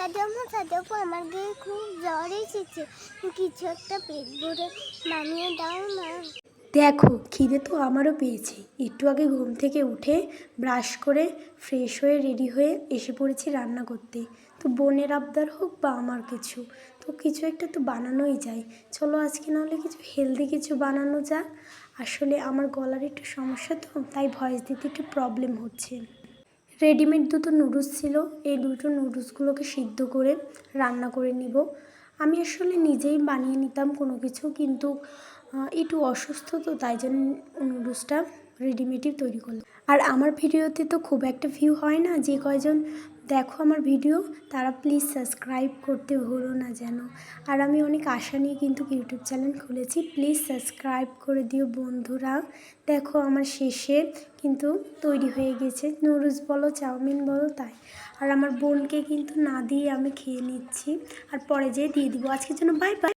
মশা আমার গায়ে খুব জ্বর এসেছে, কিছু একটা পেট ভরে বানিয়ে দাও না। দেখো খিদে তো আমারও পেয়েছে, একটু আগে ঘুম থেকে উঠে ব্রাশ করে ফ্রেশ হয়ে রেডি হয়ে এসে পড়েছি রান্না করতে। তো বোনের আবদার হোক বা আমার কিছু, তো কিছু একটা তো বানানোই যায়। চলো আজকে নাহলে কিছু হেলদি কিছু বানানো যাক। আসলে আমার গলার একটু সমস্যা, তো তাই ভয়েস দিতে একটু প্রবলেম হচ্ছে। রেডিমেড দুটো নুডলস ছিল, এই দুটো নুডলসগুলোকে সিদ্ধ করে রান্না করে নিব। আমি আসলে নিজেই বানিয়ে নিতাম কোনো কিছু, কিন্তু একটু অসুস্থ, তো তাই জন্য নুডলসটা রেডিমেডই তৈরি করলাম। আর আমার ভিডিওতে তো খুব একটা ভিউ হয় না, যে কয়জন দেখো আমার ভিডিও তারা প্লিজ সাবস্ক্রাইব করতে ভুলো না যেন। আর আমি অনেক আশা নিয়ে কিন্তু ইউটিউব চ্যানেল খুলেছি, প্লিজ সাবস্ক্রাইব করে দিও বন্ধুরা। দেখো আমার শেষে কিন্তু তৈরি হয়ে গেছে, নুডলস বলো চাউমিন বলো তাই। আর আমার বোনকে কিন্তু না দিয়ে আমি খেয়ে নিচ্ছি, আর পরে যেয়ে দিয়ে দিব। আজকের জন্য বাই বাই।